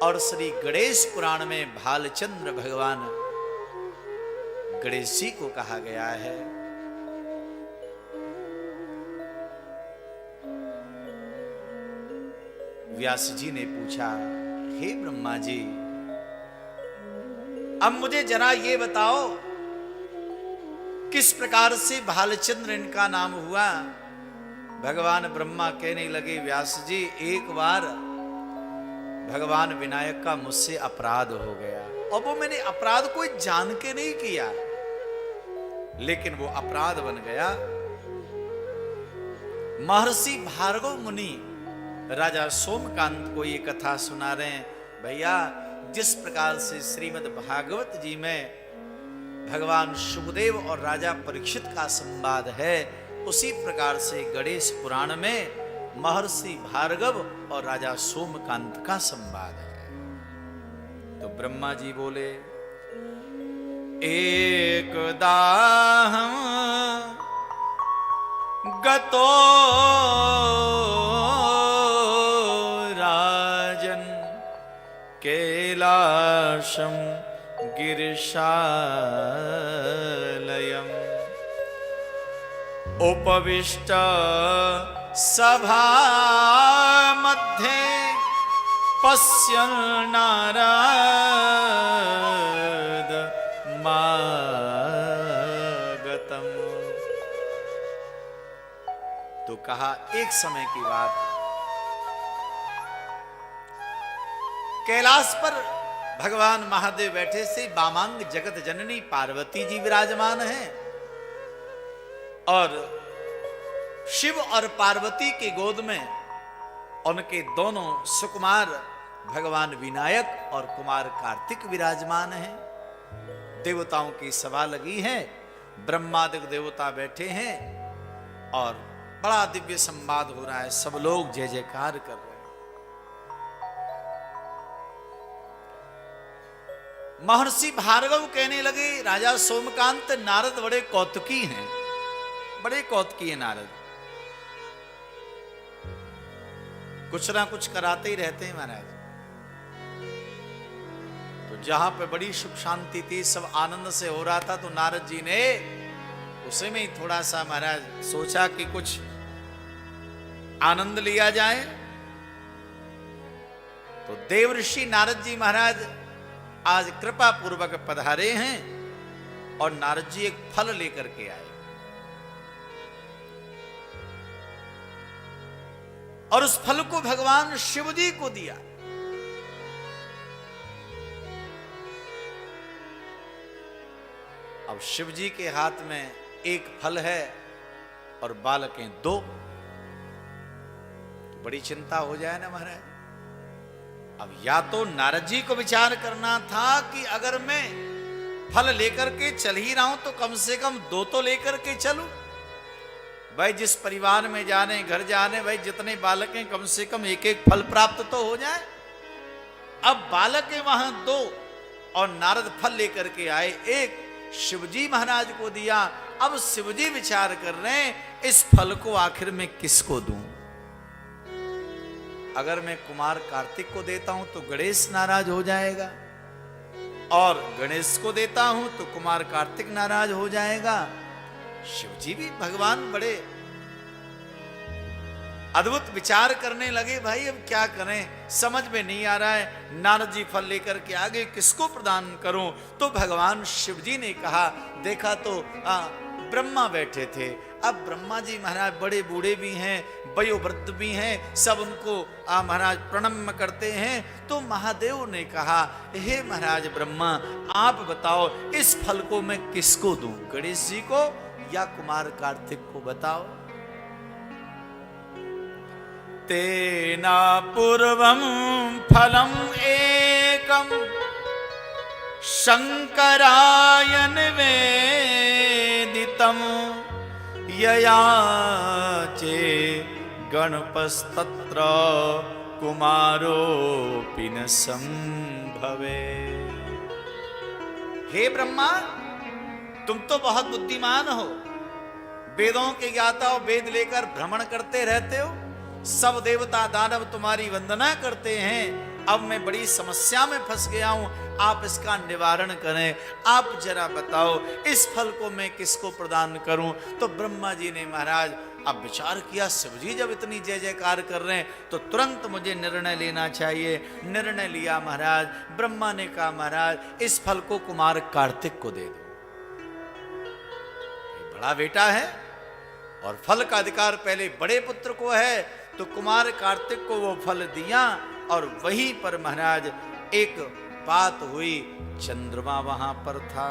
और श्री गणेश पुराण में भालचंद्र भगवान गणेश जी को कहा गया है। व्यास जी ने पूछा, हे ब्रह्मा जी, अब मुझे जरा ये बताओ किस प्रकार से भालचंद्र इनका नाम हुआ। भगवान ब्रह्मा कहने लगे, व्यास जी, एक बार भगवान विनायक का मुझसे अपराध हो गया, और वो मैंने अपराध कोई जान के नहीं किया, लेकिन वो अपराध बन गया। महर्षि भार्गव मुनि राजा सोमकांत को ये कथा सुना रहे हैं। भैया, जिस प्रकार से श्रीमद् भागवत जी में भगवान सुखदेव और राजा परीक्षित का संवाद है, उसी प्रकार से गणेश पुराण में महर्षि भार्गव और राजा सोमकांत का संवाद है। तो ब्रह्मा जी बोले, एकदा गतो राजन कैलाशम गिरिशालयम उपविष्ट सभा मध्ये पश्यन् नारद मागतम। तो कहा, एक समय की बात, कैलाश पर भगवान महादेव बैठे से वामांग जगत जननी पार्वती जी विराजमान हैं, और शिव और पार्वती के गोद में उनके दोनों सुकुमार भगवान विनायक और कुमार कार्तिक विराजमान हैं। देवताओं की सभा लगी है, ब्रह्मादिक देवता बैठे हैं और बड़ा दिव्य संवाद हो रहा है, सब लोग जय जयकार कर रहे हैं। महर्षि भार्गव कहने लगे, राजा सोमकांत, नारद बड़े कौतुकी हैं, बड़े कौतुकी है नारद, कुछ ना कुछ कराते ही रहते हैं महाराज। तो जहां पे बड़ी सुख शांति थी, सब आनंद से हो रहा था, तो नारद जी ने उसे में ही थोड़ा सा महाराज सोचा कि कुछ आनंद लिया जाए। तो देवऋषि नारद जी महाराज आज कृपा पूर्वक पधारे हैं, और नारद जी एक फल लेकर के आए, और उस फल को भगवान शिव जी को दिया। अब शिव जी के हाथ में एक फल है और बालकें दो, तो बड़ी चिंता हो जाए ना महाराज। अब या तो नारद जी को विचार करना था कि अगर मैं फल लेकर के चल ही रहा हूं तो कम से कम दो तो लेकर के चलूं। भाई जिस परिवार में जाने, घर जाने, भाई जितने बालक हैं कम से कम एक एक फल प्राप्त तो हो जाए। अब बालक है वहां दो, और नारद फल लेकर के आए, एक शिवजी महाराज को दिया। अब शिवजी विचार कर रहे हैं, इस फल को आखिर में किसको दूं? अगर मैं कुमार कार्तिक को देता हूं तो गणेश नाराज हो जाएगा, और गणेश को देता हूं तो कुमार कार्तिक नाराज हो जाएगा। शिवजी भी भगवान बड़े अद्भुत विचार करने लगे, भाई अब क्या करें, समझ में नहीं आ रहा है। नारद जी फल लेकर के आगे, किसको प्रदान करूं? तो भगवान शिवजी ने कहा, देखा तो ब्रह्मा बैठे थे, अब ब्रह्मा जी महाराज बड़े बूढ़े भी हैं, वयोवृद्ध भी हैं, सब उनको महाराज प्रणम्य करते हैं। तो महादेव ने कहा, हे महाराज ब्रह्मा, आप बताओ इस फल को मैं किसको दूं, गणेश जी को या कुमार कार्तिक को? बताओ। तेना पूर्वं फलम एकम शंकराय निवेदितम ययाचे गणपस्तत्र कुमारोऽपि न संभवे। हे ब्रह्मा, तुम तो बहुत बुद्धिमान हो, वेदों के ज्ञाता हो, वेद लेकर भ्रमण करते रहते हो, सब देवता दानव तुम्हारी वंदना करते हैं, अब मैं बड़ी समस्या में फंस गया हूं, आप इसका निवारण करें, आप जरा बताओ इस फल को मैं किसको प्रदान करूं। तो ब्रह्मा जी ने महाराज अब विचार किया, शिव जी जब इतनी जय जयकार कर रहे हैं तो तुरंत मुझे निर्णय लेना चाहिए। निर्णय लिया महाराज, ब्रह्मा ने कहा महाराज इस फल को कुमार कार्तिक को दे दो, बड़ा बेटा है और फल का अधिकार पहले बड़े पुत्र को है। तो कुमार कार्तिक को वो फल दिया और वहीं पर महाराज एक बात हुई, चंद्रमा वहां पर था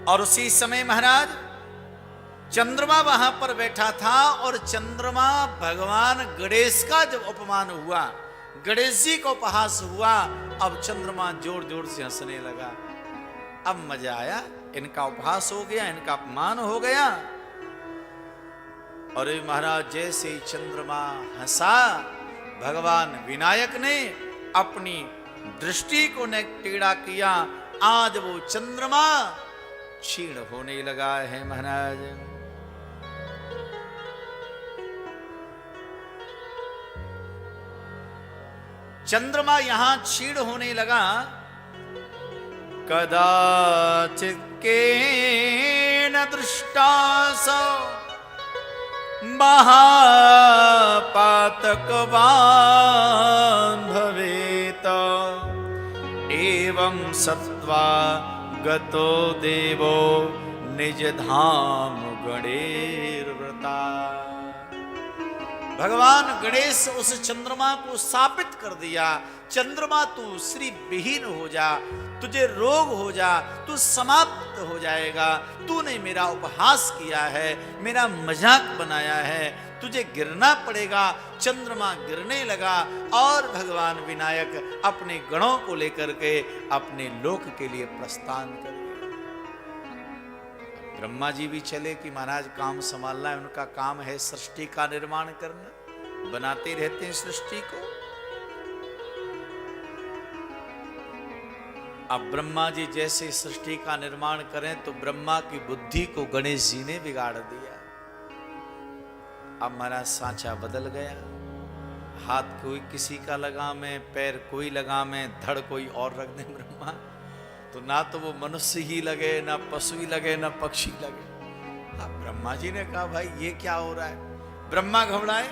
और उसी समय महाराज चंद्रमा वहां पर बैठा था और चंद्रमा भगवान गणेश का जब अपमान हुआ, गणेश जी का उपहास हुआ, अब चंद्रमा जोर जोर से हंसने लगा। अब मजा आया, इनका उपहास हो गया, इनका अपमान हो गया। और महाराज जैसे ही चंद्रमा हंसा, भगवान विनायक ने अपनी दृष्टि को ने टेढ़ा किया, आज वो चंद्रमा क्षीण होने लगा है महाराज। चंद्रमा यहां क्षीण होने लगा। कदाचित् केन दृष्टा स महापातकवान् भवेत, एवं सत्वा गतो देवो निज धाम गणेर्व्रता। भगवान गणेश उस चंद्रमा को शापित कर दिया, चंद्रमा तू श्री विहीन हो जा, तुझे रोग हो जा, तू समाप्त हो जाएगा, तूने मेरा उपहास किया है, मेरा मजाक बनाया है, तुझे गिरना पड़ेगा। चंद्रमा गिरने लगा और भगवान विनायक अपने गणों को लेकर के अपने लोक के लिए प्रस्थान कर गए। ब्रह्मा जी भी चले कि महाराज काम संभालना है, उनका काम है सृष्टि का निर्माण करना, बनाते रहते हैं सृष्टि को। अब ब्रह्मा जी जैसे सृष्टि का निर्माण करें तो ब्रह्मा की बुद्धि को गणेश जी ने बिगाड़ दिया। अब महाराज सांचा बदल गया, हाथ कोई किसी का लगामे, पैर कोई लगामे, धड़ कोई और रख दे ब्रह्मा, तो ना तो वो मनुष्य ही लगे, ना पशु ही लगे, ना पक्षी लगे। अब ब्रह्मा जी ने कहा भाई ये क्या हो रहा है। ब्रह्मा घबराए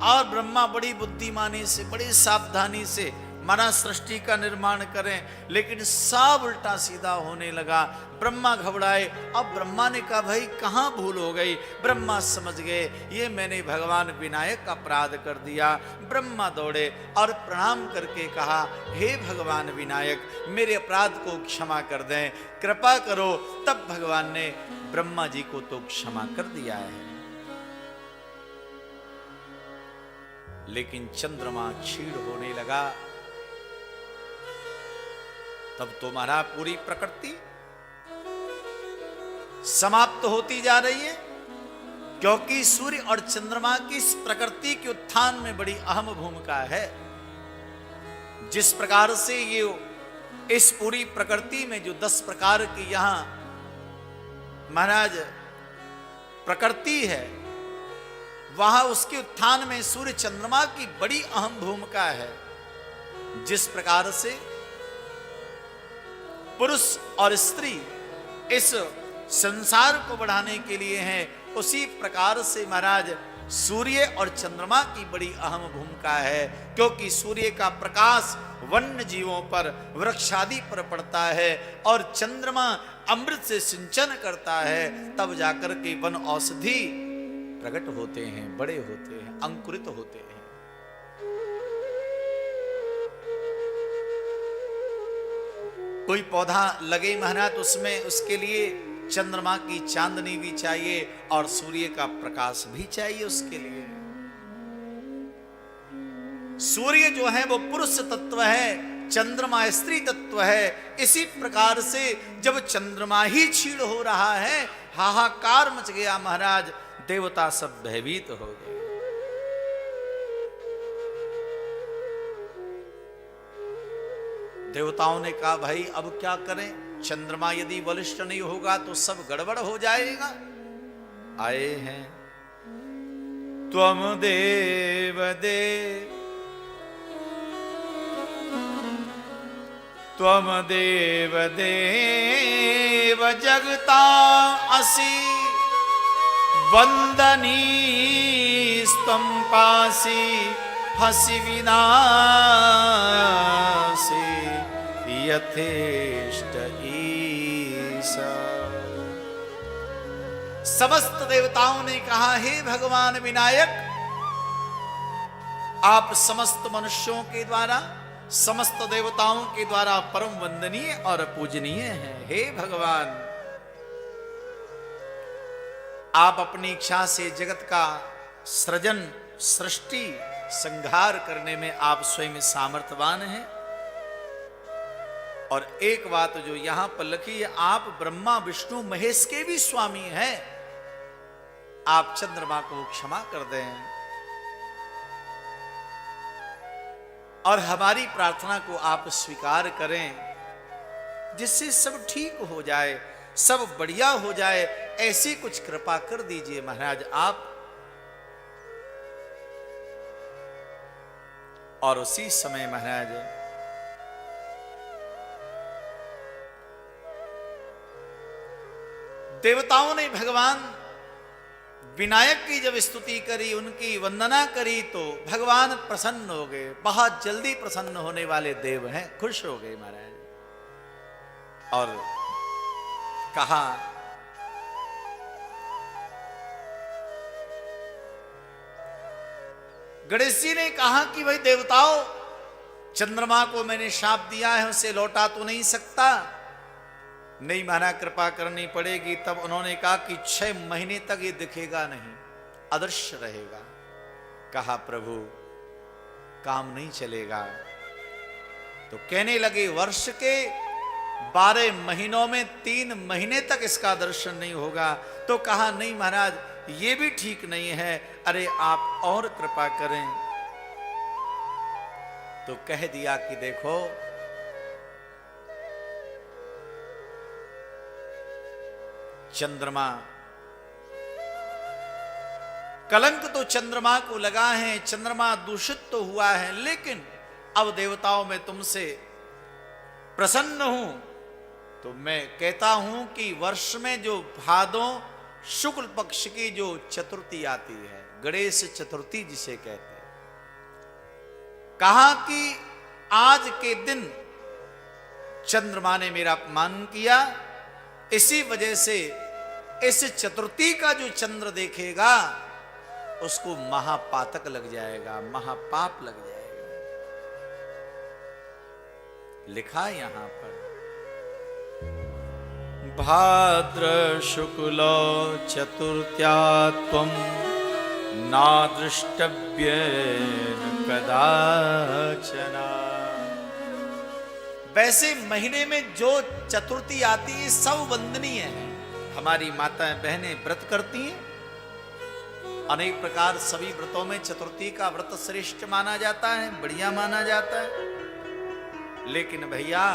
और ब्रह्मा बड़ी बुद्धिमानी से, बड़ी सावधानी से माना सृष्टि का निर्माण करें, लेकिन सब उल्टा सीधा होने लगा। ब्रह्मा घबराए। अब ब्रह्मा ने कहा भाई कहाँ भूल हो गई। ब्रह्मा समझ गए ये मैंने भगवान विनायक का अपराध कर दिया। ब्रह्मा दौड़े और प्रणाम करके कहा हे भगवान विनायक मेरे अपराध को क्षमा कर दें, कृपा करो। तब भगवान ने ब्रह्मा जी को तो क्षमा कर दिया है, लेकिन चंद्रमा क्षीण होने लगा। तब तुम्हारा पूरी प्रकृति समाप्त होती जा रही है, क्योंकि सूर्य और चंद्रमा की इस प्रकृति के उत्थान में बड़ी अहम भूमिका है। जिस प्रकार से ये इस पूरी प्रकृति में जो 10 प्रकार की यहां महाराज प्रकृति है, वहां उसके उत्थान में सूर्य चंद्रमा की बड़ी अहम भूमिका है। जिस प्रकार से पुरुष और स्त्री इस संसार को बढ़ाने के लिए हैं, उसी प्रकार से महाराज सूर्य और चंद्रमा की बड़ी अहम भूमिका है। क्योंकि सूर्य का प्रकाश वन्य जीवों पर, वृक्षादि पर पड़ता है और चंद्रमा अमृत से सिंचन करता है, तब जाकर के वन औषधि प्रकट होते हैं, बड़े होते हैं, अंकुरित होते हैं। कोई पौधा लगे महाराज उसमें उसके लिए चंद्रमा की चांदनी भी चाहिए और सूर्य का प्रकाश भी चाहिए उसके लिए। सूर्य जो है वो पुरुष तत्व है, चंद्रमा स्त्री तत्व है। इसी प्रकार से जब चंद्रमा ही क्षीण हो रहा है, हाहाकार मच गया महाराज, देवता सब भयभीत हो गए। देवताओं ने कहा भाई अब क्या करें, चंद्रमा यदि बलिष्ठ नहीं होगा तो सब गड़बड़ हो जाएगा। आए हैं त्वम देव देव त्वम देव देव जगता असि वंदनीस्त्वं पासि हसि विनाशि यथेष्ट ईसा। समस्त देवताओं ने कहा, हे भगवान विनायक, आप समस्त मनुष्यों के द्वारा, समस्त देवताओं के द्वारा परम वंदनीय और पूजनीय हैं। हे भगवान, आप अपनी इच्छा से जगत का सृजन, सृष्टि, संहार करने में आप स्वयं सामर्थ्यवान हैं। और एक बात जो यहां पर लिखी है, आप ब्रह्मा विष्णु महेश के भी स्वामी हैं। आप चंद्रमा को क्षमा कर दें और हमारी प्रार्थना को आप स्वीकार करें, जिससे सब ठीक हो जाए, सब बढ़िया हो जाए। ऐसी कुछ कृपा कर दीजिए महाराज आप। और उसी समय महाराज देवताओं ने भगवान विनायक की जब स्तुति करी, उनकी वंदना करी, तो भगवान प्रसन्न हो गए। बहुत जल्दी प्रसन्न होने वाले देव हैं, खुश हो गए महाराज। और कहा, गणेश जी ने कहा कि भाई देवताओं, चंद्रमा को मैंने शाप दिया है, उसे लौटा तो नहीं सकता। नहीं माना, कृपा करनी पड़ेगी। तब उन्होंने कहा कि 6 महीने तक ये दिखेगा नहीं, अदृश्य रहेगा। कहा प्रभु काम नहीं चलेगा। तो कहने लगे वर्ष के 12 महीनों में 3 महीने तक इसका दर्शन नहीं होगा। तो कहा नहीं महाराज, ये भी ठीक नहीं है, अरे आप और कृपा करें। तो कह दिया कि देखो, चंद्रमा, कलंक तो चंद्रमा को लगा है, चंद्रमा दूषित तो हुआ है, लेकिन अब देवताओं में तुमसे प्रसन्न हूं, तो मैं कहता हूं कि वर्ष में जो भादों शुक्ल पक्ष की जो चतुर्थी आती है, गणेश चतुर्थी जिसे कहते हैं, कहा कि आज के दिन चंद्रमा ने मेरा अपमान किया, इसी वजह से इस चतुर्थी का जो चंद्र देखेगा उसको महापातक लग जाएगा, महापाप लग जाएगा। लिखा यहां पर, भाद्र शुक्ल चतुर्थ्या त्वं नादृष्टव्येन कदाचना। वैसे महीने में जो चतुर्थी आती है सब वंदनीय है। हमारी माताएं बहनें व्रत करती हैं अनेक प्रकार। सभी व्रतों में चतुर्थी का व्रत श्रेष्ठ माना जाता है, बढ़िया माना जाता है। लेकिन भैया,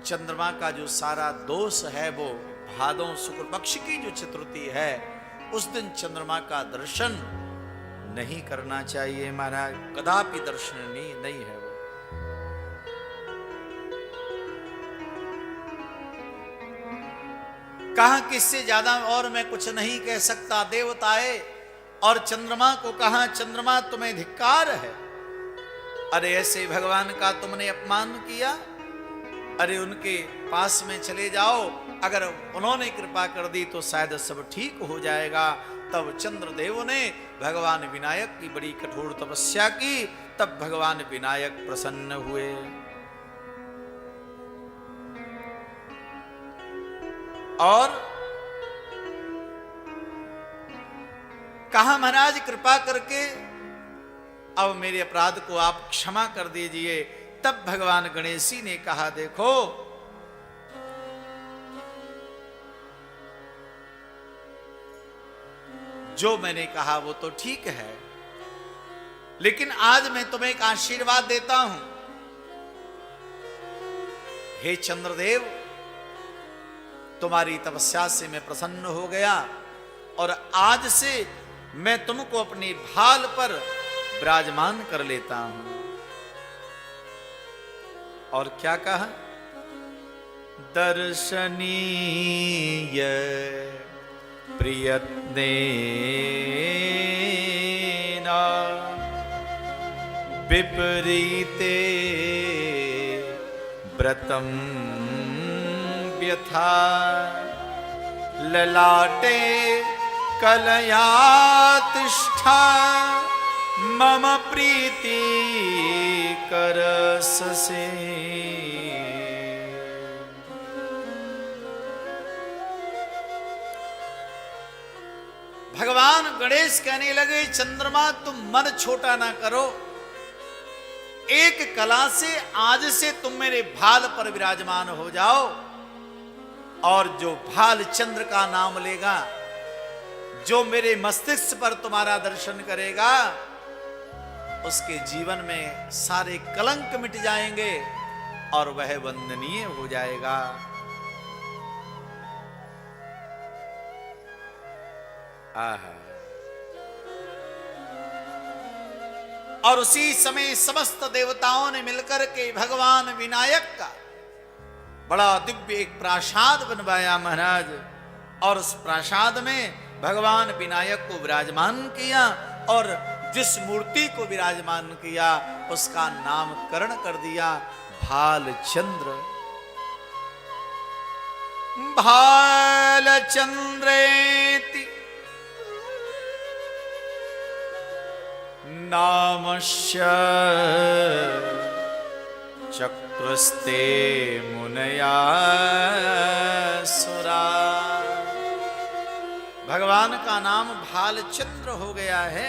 चंद्रमा का जो सारा दोष है वो भादों शुक्ल पक्ष की जो चतुर्थी है, उस दिन चंद्रमा का दर्शन नहीं करना चाहिए महाराज, कदापि दर्शनीय नहीं है वो। कहा कि इससे ज्यादा और मैं कुछ नहीं कह सकता। देवताए और चंद्रमा को कहा, चंद्रमा तुम्हें धिक्कार है, अरे ऐसे भगवान का तुमने अपमान किया। अरे उनके पास में चले जाओ, अगर उन्होंने कृपा कर दी तो शायद सब ठीक हो जाएगा। तब चंद्रदेव ने भगवान विनायक की बड़ी कठोर तपस्या की, तब भगवान विनायक प्रसन्न हुए। और कहा महाराज कृपा करके अब मेरे अपराध को आप क्षमा कर दीजिए। तब भगवान गणेश जी ने कहा, देखो जो मैंने कहा वो तो ठीक है, लेकिन आज मैं तुम्हें एक आशीर्वाद देता हूं। हे चंद्रदेव, तुम्हारी तपस्या से मैं प्रसन्न हो गया और आज से मैं तुमको अपनी भाल पर विराजमान कर लेता हूं। और क्या कहा? दर्शनीय प्रियत्नेना विपरीते व्रतम व्यथा ललाटे कलया तिष्ठा मम प्रीति करससे। भगवान गणेश कहने लगे, चंद्रमा तुम मन छोटा ना करो, एक कला से आज से तुम मेरे भाल पर विराजमान हो जाओ, और जो भाल चंद्र का नाम लेगा, जो मेरे मस्तिष्क पर तुम्हारा दर्शन करेगा, उसके जीवन में सारे कलंक मिट जाएंगे और वह वंदनीय हो जाएगा। आहा। और उसी समय समस्त देवताओं ने मिलकर के भगवान विनायक का बड़ा दिव्य एक प्रासाद बनवाया महाराज, और उस प्रासाद में भगवान विनायक को विराजमान किया, और जिस मूर्ति को विराजमान किया उसका नामकरण कर दिया भालचंद्र। भालचंद्रेति नामस्य चक्रस्ते मुनया सुरा। भगवान का नाम भालचंद्र हो गया है।